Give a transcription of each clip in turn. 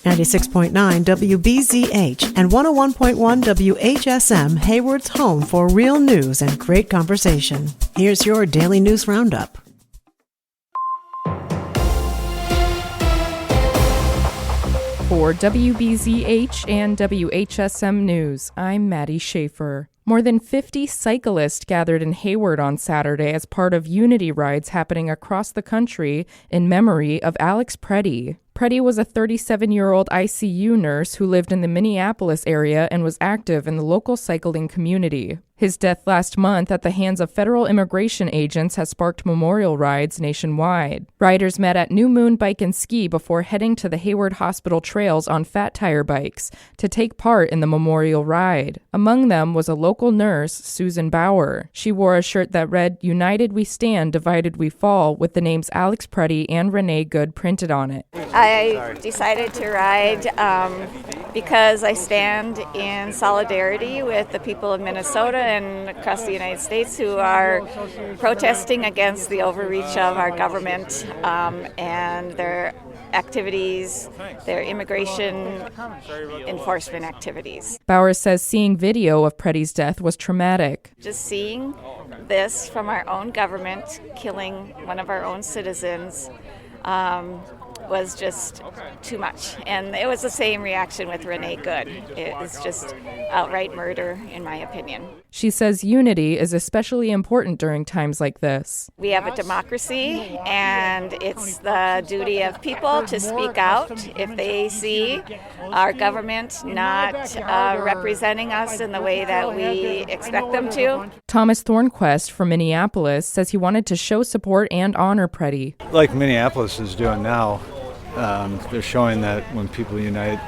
96.9 WBZH and 101.1 WHSM, Hayward's home for real news and great conversation. Here's your daily news roundup. For WBZH and WHSM News, I'm Maddie Schaefer. More than 50 cyclists gathered in Hayward on Saturday as part of unity rides happening across the country in memory of Alex Preddy. Preddy was a 37-year-old ICU nurse who lived in the Minneapolis area and was active in the local cycling community. His death last month at the hands of federal immigration agents has sparked memorial rides nationwide. Riders met at New Moon Bike and Ski before heading to the Hayward Hospital trails on fat tire bikes to take part in the memorial ride. Among them was a local nurse, Susan Bauer. She wore a shirt that read, "United we stand, divided we fall," with the names Alex Preddy and Renee Good printed on it. I decided to ride because I stand in solidarity with the people of Minnesota and across the United States who are protesting against the overreach of our government and their activities, their immigration enforcement activities. Bauer says seeing video of Preddy's death was traumatic. Just seeing this from our own government killing one of our own citizens was just too much. And it was the same reaction with Renee Good. It was just outright murder, in my opinion. She says unity is especially important during times like this. We have a democracy, and it's the duty of people to speak out if they see our government not representing us in the way that we expect them to. Thomas Thornquist from Minneapolis says he wanted to show support and honor Preddy. Like Minneapolis is doing now, they're showing that when people unite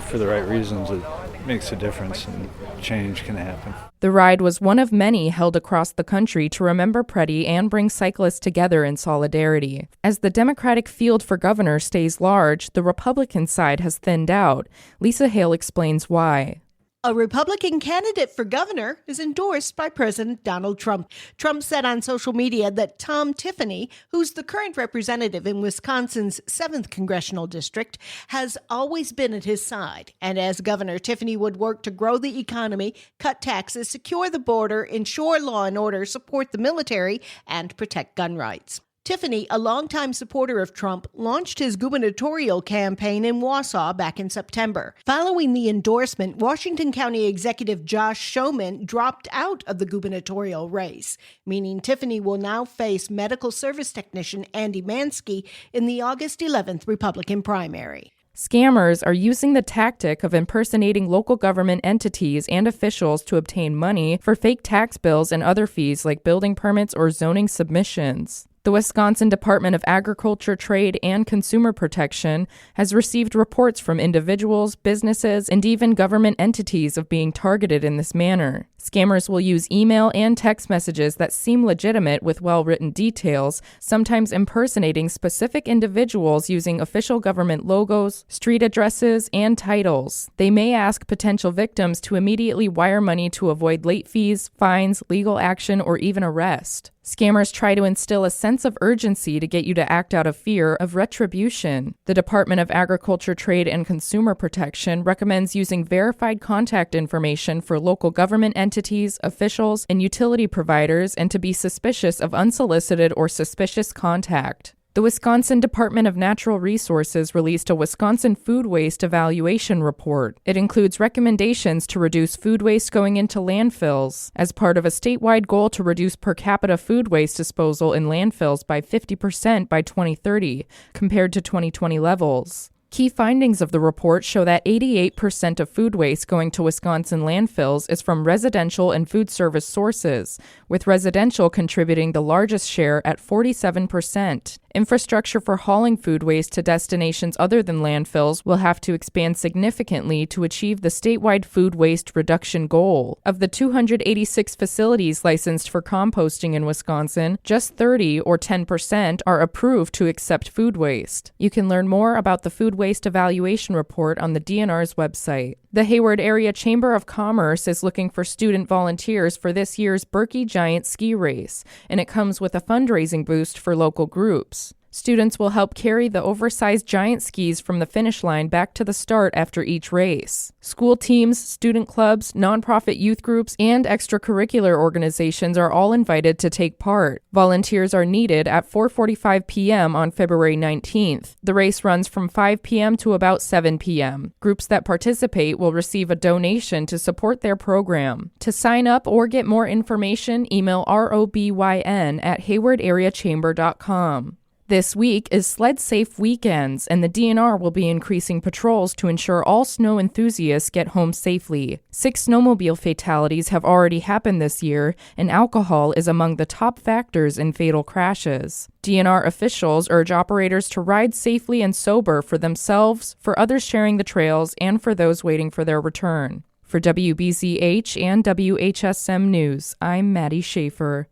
for the right reasons, it makes a difference and change can happen. The ride was one of many held across the country to remember Preddy and bring cyclists together in solidarity. As the Democratic field for governor stays large, the Republican side has thinned out. Lisa Hale explains why. A Republican candidate for governor is endorsed by President Donald Trump. Trump said on social media that Tom Tiffany, who's the current representative in Wisconsin's 7th congressional district, has always been at his side. And as governor, Tiffany would work to grow the economy, cut taxes, secure the border, ensure law and order, support the military, and protect gun rights. Tiffany, a longtime supporter of Trump, launched his gubernatorial campaign in Wausau back in September. Following the endorsement, Washington County Executive Josh Schoeman dropped out of the gubernatorial race, meaning Tiffany will now face medical service technician Andy Mansky in the August 11th Republican primary. Scammers are using the tactic of impersonating local government entities and officials to obtain money for fake tax bills and other fees like building permits or zoning submissions. The Wisconsin Department of Agriculture, Trade, and Consumer Protection has received reports from individuals, businesses, and even government entities of being targeted in this manner. Scammers will use email and text messages that seem legitimate with well-written details, sometimes impersonating specific individuals using official government logos, street addresses, and titles. They may ask potential victims to immediately wire money to avoid late fees, fines, legal action, or even arrest. Scammers try to instill a sense of urgency to get you to act out of fear of retribution. The Department of Agriculture, Trade, and Consumer Protection recommends using verified contact information for local government entities, officials, and utility providers, and to be suspicious of unsolicited or suspicious contact. The Wisconsin Department of Natural Resources released a Wisconsin food waste evaluation report. It includes recommendations to reduce food waste going into landfills as part of a statewide goal to reduce per capita food waste disposal in landfills by 50% by 2030, compared to 2020 levels. Key findings of the report show that 88% of food waste going to Wisconsin landfills is from residential and food service sources, with residential contributing the largest share at 47%. Infrastructure for hauling food waste to destinations other than landfills will have to expand significantly to achieve the statewide food waste reduction goal. Of the 286 facilities licensed for composting in Wisconsin, just 30 or 10% are approved to accept food waste. You can learn more about the food waste evaluation report on the DNR's website. The Hayward Area Chamber of Commerce is looking for student volunteers for this year's Berkey Giant Ski Race, and it comes with a fundraising boost for local groups. Students will help carry the oversized giant skis from the finish line back to the start after each race. School teams, student clubs, nonprofit youth groups, and extracurricular organizations are all invited to take part. Volunteers are needed at 4:45 p.m. on February 19th. The race runs from 5 p.m. to about 7 p.m. Groups that participate will receive a donation to support their program. To sign up or get more information, email robyn@haywardareachamber.com. This week is Sled Safe Weekends, and the DNR will be increasing patrols to ensure all snow enthusiasts get home safely. 6 snowmobile fatalities have already happened this year, and alcohol is among the top factors in fatal crashes. DNR officials urge operators to ride safely and sober for themselves, for others sharing the trails, and for those waiting for their return. For WBZH and WHSM News, I'm Maddie Schaefer.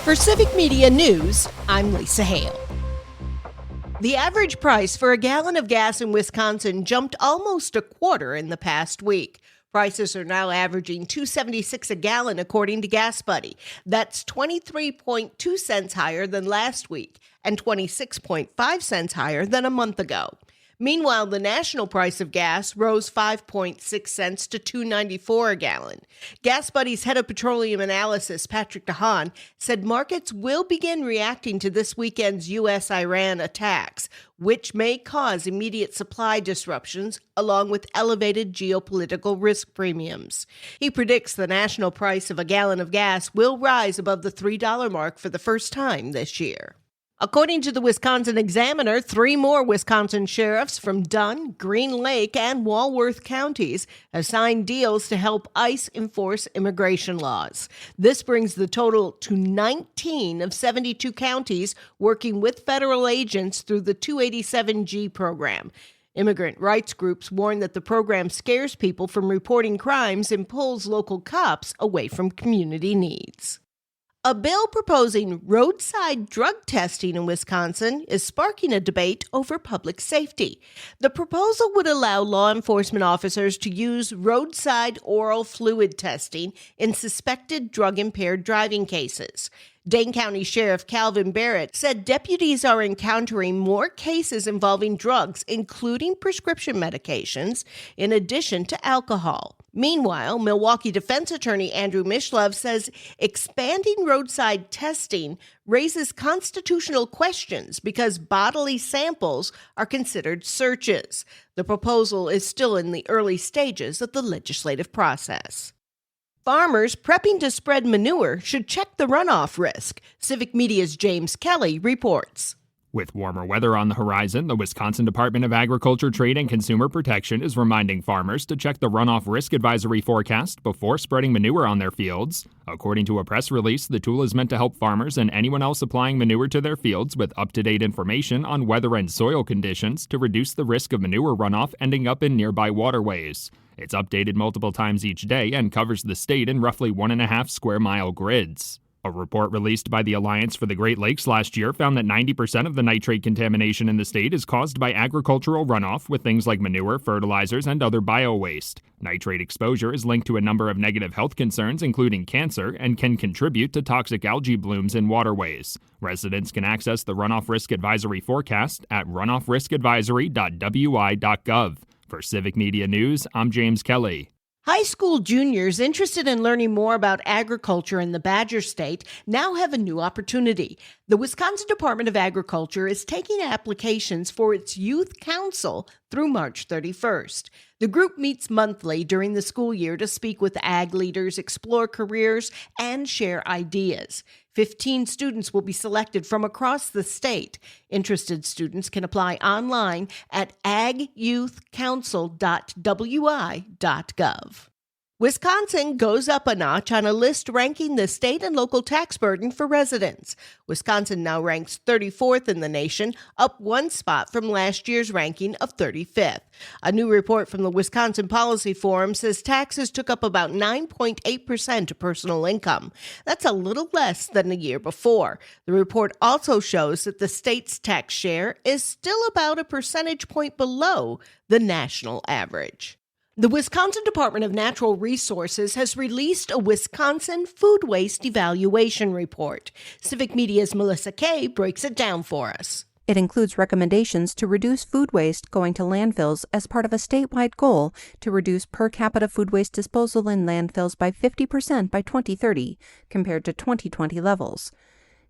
For Civic Media News, I'm Lisa Hale. The average price for a gallon of gas in Wisconsin jumped almost a quarter in the past week. Prices are now averaging $2.76 a gallon, according to Gas Buddy. That's 23.2 cents higher than last week and 26.5 cents higher than a month ago. Meanwhile, the national price of gas rose 5.6 cents to $2.94 a gallon. Gas Buddy's head of petroleum analysis, Patrick DeHaan, said markets will begin reacting to this weekend's U.S.-Iran attacks, which may cause immediate supply disruptions along with elevated geopolitical risk premiums. He predicts the national price of a gallon of gas will rise above the $3 mark for the first time this year. According to the Wisconsin Examiner, 3 more Wisconsin sheriffs from Dunn, Green Lake, and Walworth counties have signed deals to help ICE enforce immigration laws. This brings the total to 19 of 72 counties working with federal agents through the 287G program. Immigrant rights groups warn that the program scares people from reporting crimes and pulls local cops away from community needs. A bill proposing roadside drug testing in Wisconsin is sparking a debate over public safety. The proposal would allow law enforcement officers to use roadside oral fluid testing in suspected drug-impaired driving cases. Dane County Sheriff Calvin Barrett said deputies are encountering more cases involving drugs, including prescription medications, in addition to alcohol. Meanwhile, Milwaukee defense attorney Andrew Mishlove says expanding roadside testing raises constitutional questions because bodily samples are considered searches. The proposal is still in the early stages of the legislative process. Farmers prepping to spread manure should check the runoff risk. Civic Media's James Kelly reports. With warmer weather on the horizon, the Wisconsin Department of Agriculture, Trade, and Consumer Protection is reminding farmers to check the runoff risk advisory forecast before spreading manure on their fields. According to a press release, the tool is meant to help farmers and anyone else applying manure to their fields with up-to-date information on weather and soil conditions to reduce the risk of manure runoff ending up in nearby waterways. It's updated multiple times each day and covers the state in roughly 1.5 square mile grids. A report released by the Alliance for the Great Lakes last year found that 90% of the nitrate contamination in the state is caused by agricultural runoff with things like manure, fertilizers, and other bio-waste. Nitrate exposure is linked to a number of negative health concerns, including cancer, and can contribute to toxic algae blooms in waterways. Residents can access the Runoff Risk Advisory forecast at runoffriskadvisory.wi.gov. For Civic Media News, I'm James Kelly. High school juniors interested in learning more about agriculture in the Badger State now have a new opportunity. The Wisconsin Department of Agriculture is taking applications for its Youth Council through March 31st. The group meets monthly during the school year to speak with ag leaders, explore careers, and share ideas. 15 students will be selected from across the state. Interested students can apply online at agyouthcouncil.wi.gov. Wisconsin goes up a notch on a list ranking the state and local tax burden for residents. Wisconsin now ranks 34th in the nation, up 1 spot from last year's ranking of 35th. A new report from the Wisconsin Policy Forum says taxes took up about 9.8% of personal income. That's a little less than the year before. The report also shows that the state's tax share is still about a percentage point below the national average. The Wisconsin Department of Natural Resources has released a Wisconsin food waste evaluation report. Civic Media's Melissa Kay breaks it down for us. It includes recommendations to reduce food waste going to landfills as part of a statewide goal to reduce per capita food waste disposal in landfills by 50% by 2030, compared to 2020 levels.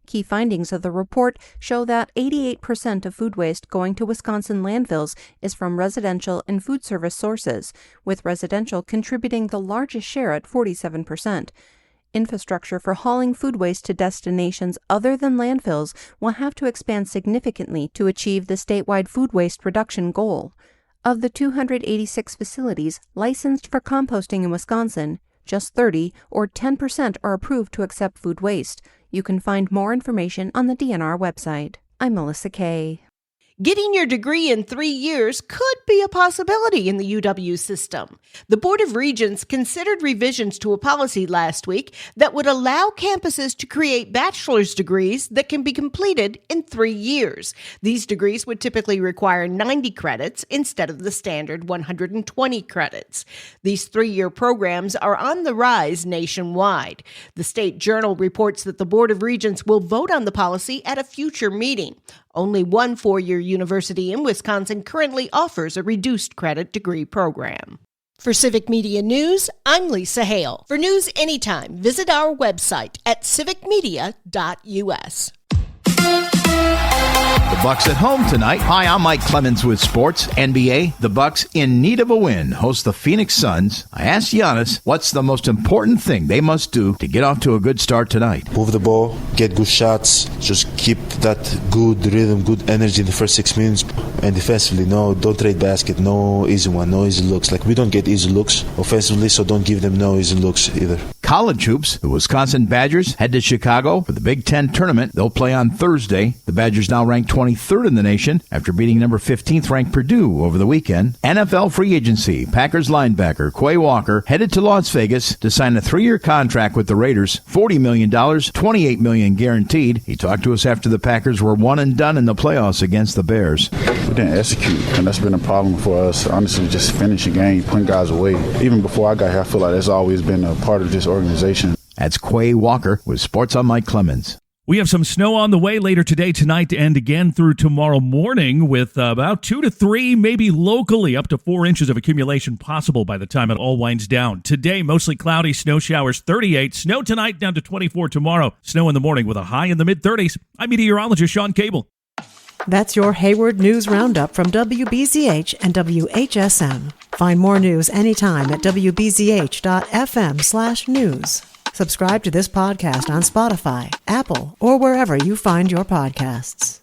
Key findings of the report show that 88% of food waste going to Wisconsin landfills is from residential and food service sources, with residential contributing the largest share at 47%. Infrastructure for hauling food waste to destinations other than landfills will have to expand significantly to achieve the statewide food waste reduction goal. Of the 286 facilities licensed for composting in Wisconsin, just 30, or 10%, are approved to accept food waste. You can find more information on the DNR website. I'm Melissa Kay. Getting your degree in 3 years could be a possibility in the UW system. The Board of Regents considered revisions to a policy last week that would allow campuses to create bachelor's degrees that can be completed in 3 years. These degrees would typically require 90 credits instead of the standard 120 credits. These 3-year programs are on the rise nationwide. The State Journal reports that the Board of Regents will vote on the policy at a future meeting. Only one 4-year university in Wisconsin currently offers a reduced credit degree program. For Civic Media News, I'm Lisa Hale. For news anytime, visit our website at civicmedia.us. The Bucks at home tonight. Hi, I'm Mike Clemens with sports. NBA, the Bucks in need of a win host the Phoenix Suns. I asked Giannis what's the most important thing they must do to get off to a good start tonight. Move the ball, get good shots, just keep that good rhythm, good energy in the first 6 minutes. And defensively, don't trade basket, no easy one, no easy looks. Like, we don't get easy looks offensively, so don't give them no easy looks either. College hoops, the Wisconsin Badgers head to Chicago for the Big Ten tournament. They'll play on Thursday. The Badgers now ranked 23rd in the nation after beating number 15th ranked Purdue over the weekend. NFL free agency, Packers linebacker Quay Walker headed to Las Vegas to sign a 3-year contract with the Raiders, $40 million, $28 million guaranteed. He talked to us after the Packers were one and done in the playoffs against the Bears. We didn't execute, and that's been a problem for us. Honestly, just finishing game, putting guys away. Even before I got here, I feel like that's always been a part of this organization. That's Quay Walker with Sports on Mike Clemens. We have some snow on the way later today, tonight, and again through tomorrow morning, with about 2 to 3, maybe locally, up to 4 inches of accumulation possible by the time it all winds down. Today, mostly cloudy, snow showers 38, snow tonight down to 24 tomorrow, snow in the morning with a high in the mid-30s. I'm meteorologist Sean Cable. That's your Hayward News Roundup from WBZH and WHSM. Find more news anytime at wbzh.fm/news. Subscribe to this podcast on Spotify, Apple, or wherever you find your podcasts.